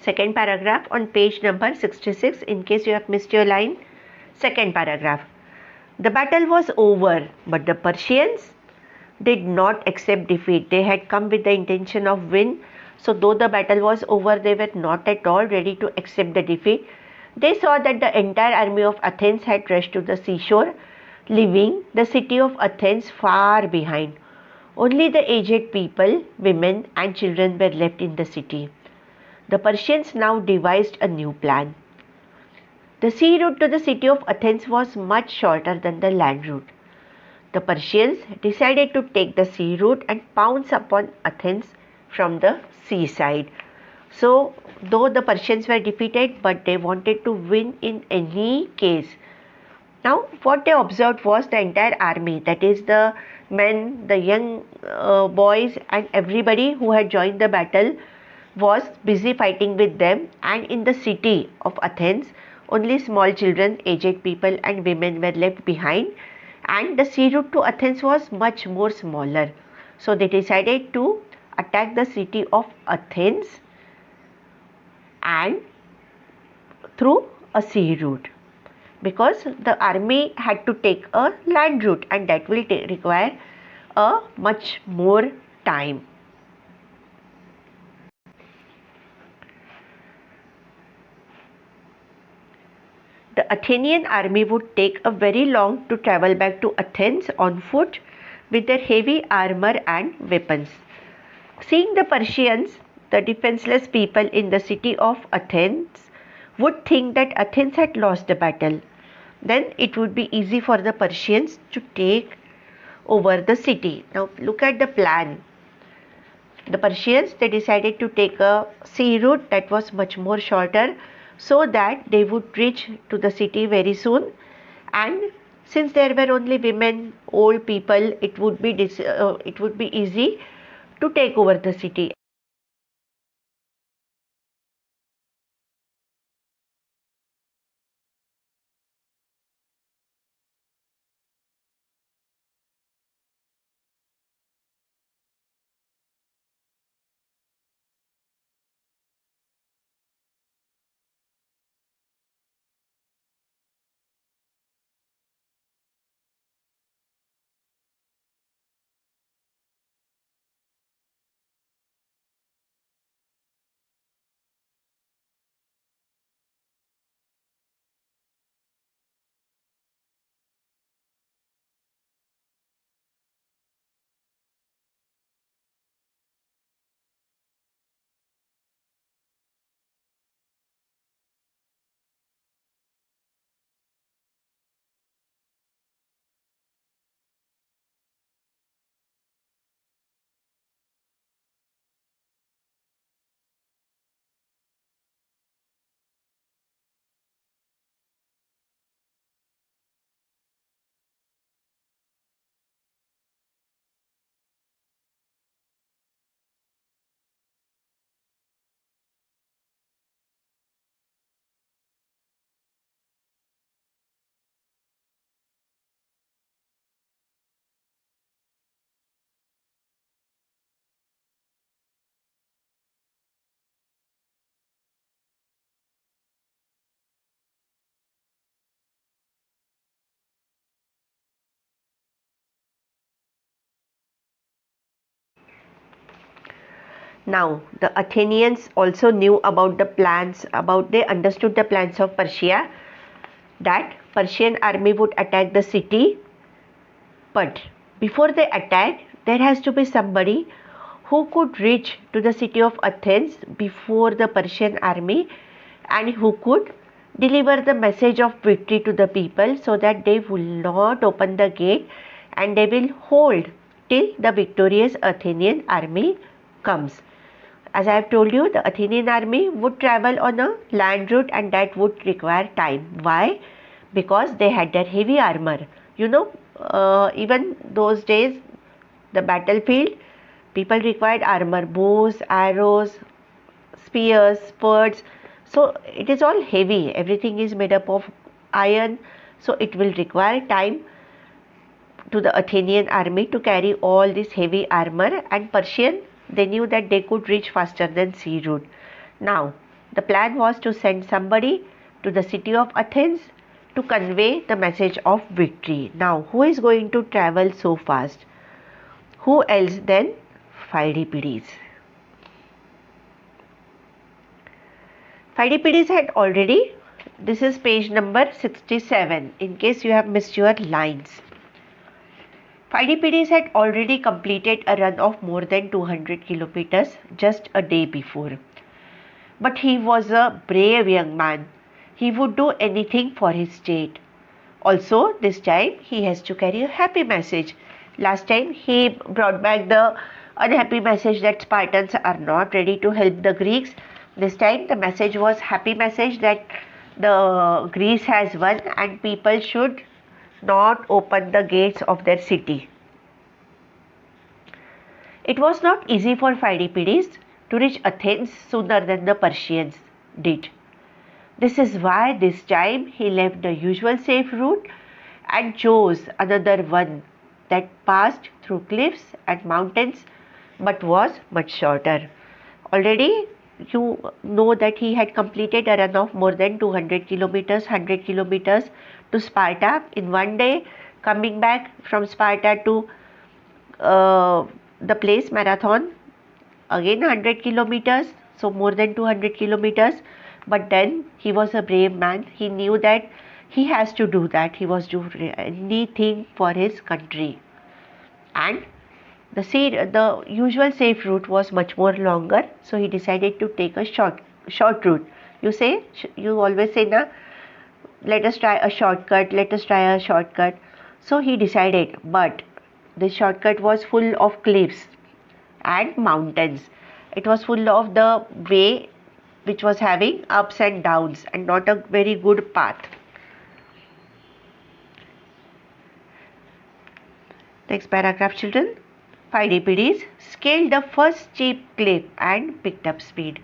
Second paragraph on page number 66, in case you have missed your line. Second paragraph. The battle was over, but the Persians did not accept defeat. They had come with the intention of win. So though the battle was over, they were not at all ready to accept the defeat. They saw that the entire army of Athens had rushed to the seashore, leaving the city of Athens far behind. Only the aged people, women and children were left in the city. The Persians now devised a new plan. The sea route to the city of Athens was much shorter than the land route. The Persians decided to take the sea route and pounce upon Athens from the seaside. So, though the Persians were defeated, but they wanted to win in any case. Now, what they observed was the entire army, that is the men, the young boys and everybody who had joined the battle was busy fighting with them, and in the city of Athens, only small children, aged people and women were left behind, and the sea route to Athens was much more smaller. So they decided to attack the city of Athens and through a sea route, because the army had to take a land route and that will require a much more time. The Athenian army would take a very long to travel back to Athens on foot with their heavy armor and weapons. Seeing the Persians, the defenseless people in the city of Athens, would think that Athens had lost the battle. Then it would be easy for the Persians to take over the city. Now look at the plan. The Persians, they decided to take a sea route that was much more shorter, so that they would reach to the city very soon, and since there were only women, old people, it would be easy to take over the city. Now the Athenians also knew about the plans, they understood the plans of Persia, that Persian army would attack the city, but before they attack, there has to be somebody who could reach to the city of Athens before the Persian army and who could deliver the message of victory to the people, so that they will not open the gate and they will hold till the victorious Athenian army comes. As I have told you, the Athenian army would travel on a land route and that would require time. Why? Because they had their heavy armor. Even those days, the battlefield, people required armor, bows, arrows, spears, swords. So it is all heavy. Everything is made up of iron. So it will require time to the Athenian army to carry all this heavy armor, and Persian, they knew that they could reach faster than sea route. Now, The plan was to send somebody to the city of Athens to convey the message of victory. Now, who is going to travel so fast? Who else than Pheidippides? Pheidippides had already, this is page number 67 in case you have missed your lines. Pheidippides had already completed a run of more than 200 kilometers just a day before. But he was a brave young man. He would do anything for his state. Also, this time he has to carry a happy message. Last time he brought back the unhappy message that Spartans are not ready to help the Greeks. This time the message was happy message that the Greece has won and people should not open the gates of their city. It was not easy for Pheidippides to reach Athens sooner than the Persians did. This is why this time he left the usual safe route and chose another one that passed through cliffs and mountains but was much shorter. Already you know that he had completed a run of more than 200 kilometers, 100 kilometers to Sparta in one day, coming back from Sparta to the place Marathon, again 100 kilometers, so more than 200 kilometers. But then he was a brave man. He knew that he has to do that. He was doing anything for his country. And the usual safe route was much more longer, so he decided to take a short route. You always say na, let us try a shortcut. So he decided, but the shortcut was full of cliffs and mountains. It was full of the way which was having ups and downs and not a very good path. Next paragraph, children. Pheidippides scaled the first steep cliff and picked up speed.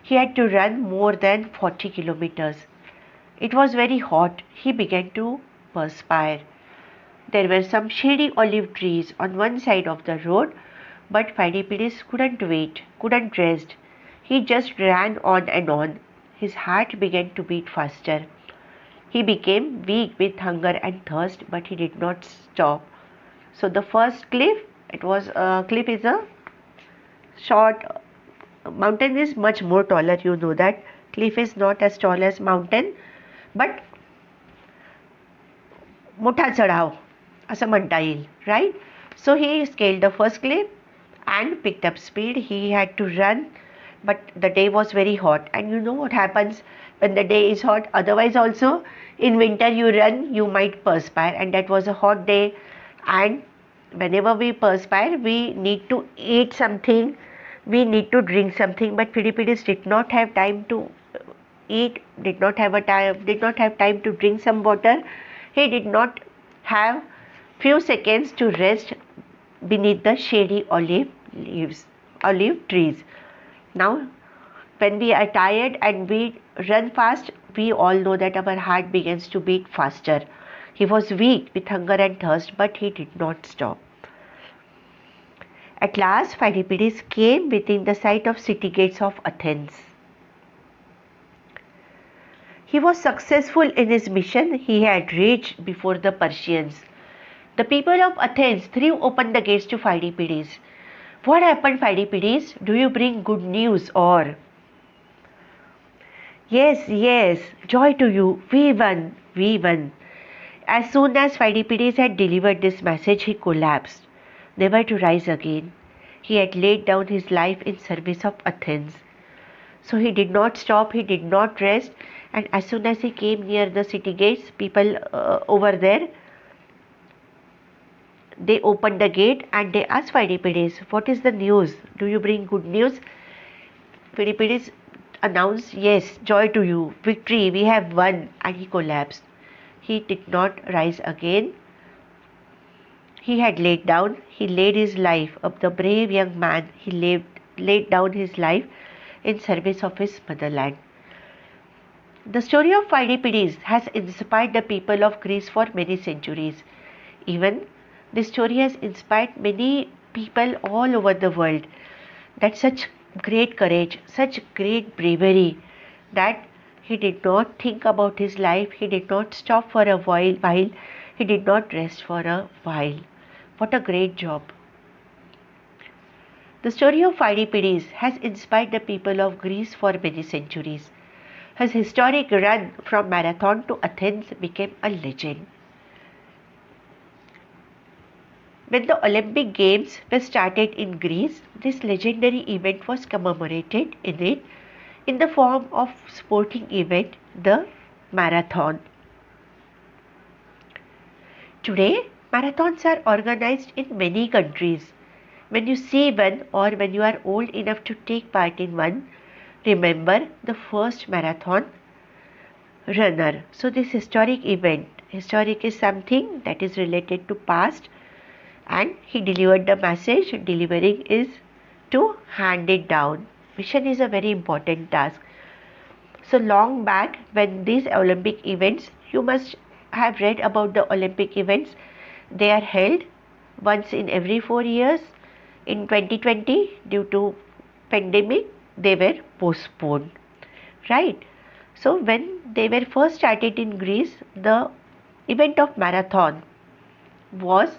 He had to run more than 40 kilometers. It was very hot. He began to perspire. There were some shady olive trees on one side of the road, but Pheidippides couldn't rest. He just ran on and on. His heart began to beat faster. He became weak with hunger and thirst, but he did not stop. So the first cliff, cliff is a short, mountain is much more taller, you know that. Cliff is not as tall as mountain, but मोठा चढाव असं म्हणता येईल, right? So he scaled the first cliff and picked up speed. He had to run, but the day was very hot, and you know what happens when the day is hot. Otherwise also in winter you run, you might perspire, and that was a hot day, and whenever we perspire we need to eat something, we need to drink something, but Pheidippides did not have time to eat, did not have time to drink some water. He did not have few seconds to rest beneath the shady olive trees. Now, when we are tired and we run fast, we all know that our heart begins to beat faster. He was weak with hunger and thirst, but he did not stop. At last, Pheidippides came within the sight of city gates of Athens. He was successful in his mission. He had reached before the Persians. The people of Athens threw open the gates to Pheidippides. What happened, Pheidippides? Do you bring good news or? Yes, joy to you. We won. As soon as Pheidippides had delivered this message, he collapsed, never to rise again. He had laid down his life in service of Athens. So he did not stop, he did not rest, and as soon as he came near the city gates, people over there, they opened the gate and they asked Pheidippides, what is the news? Do you bring good news? Pheidippides announced, yes, joy to you, victory, we have won, and he collapsed. He did not rise again. He had laid his life of the brave young man. He laid down his life in service of his motherland. The story of Pheidippides has inspired the people of Greece for many centuries. Even this story has inspired many people all over the world that such great courage, such great bravery that he did not think about his life, he did not stop for a while, he did not rest for a while. What a great job. The story of Pheidippides has inspired the people of Greece for many centuries. His historic run from Marathon to Athens became a legend. When the Olympic Games were started in Greece, this legendary event was commemorated in the form of sporting event, the marathon. Today, marathons are organized in many countries. When you see one or when you are old enough to take part in one, remember the first marathon runner. So this historic event, historic is something that is related to past, and he delivered the message. Delivering is to hand it down. Mission is a very important task. So long back, when these Olympic events, you must have read about the Olympic events. They are held once in every 4 years. In 2020, due to pandemic, they were postponed, right? So when they were first started in Greece, the event of marathon was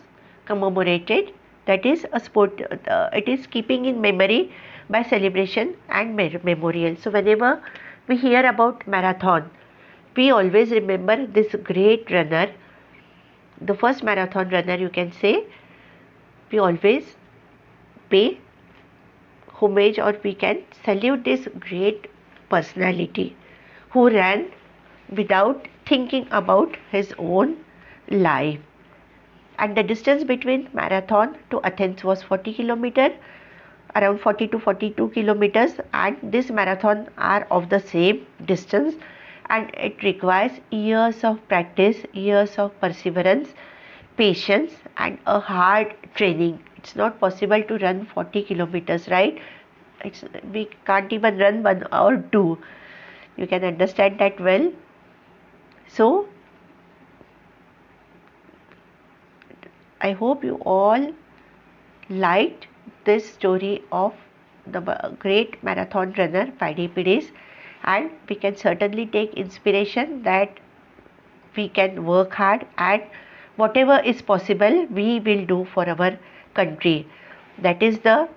commemorated, that is a sport, it is keeping in memory by celebration and memorial. So whenever we hear about marathon, we always remember this great runner, the first marathon runner, you can say. We always pay homage, or we can salute this great personality who ran without thinking about his own life. And the distance between marathon to Athens was 40 kilometers, around 40 to 42 kilometers, and this marathon are of the same distance, and it requires years of practice, years of perseverance, patience, and a hard training. It's not possible to run 40 kilometers, right? We can't even run 1 or 2. You can understand that well. So I hope you all liked this story of the great marathon runner Pheidippides, and we can certainly take inspiration that we can work hard, and whatever is possible we will do for our country. That is the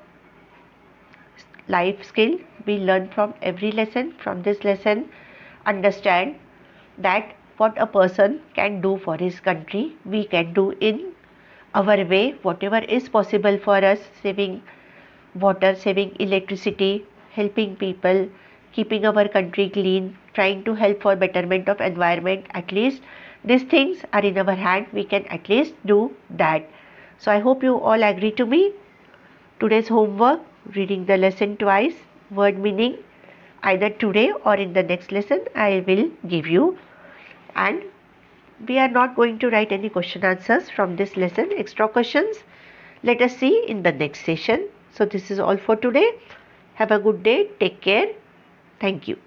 life skill we learn from every lesson. From this lesson, understand that what a person can do for his country, we can do in our way, whatever is possible for us, saving water, saving electricity, helping people, keeping our country clean, trying to help for betterment of environment. At least these things are in our hand, we can at least do that. So I hope you all agree to me. Today's homework, reading the lesson twice, word meaning either today or in the next lesson I will give you, and we are not going to write any question answers from this lesson, extra questions. Let us see in the next session. So this is all for today. Have a good day. Take care. Thank you.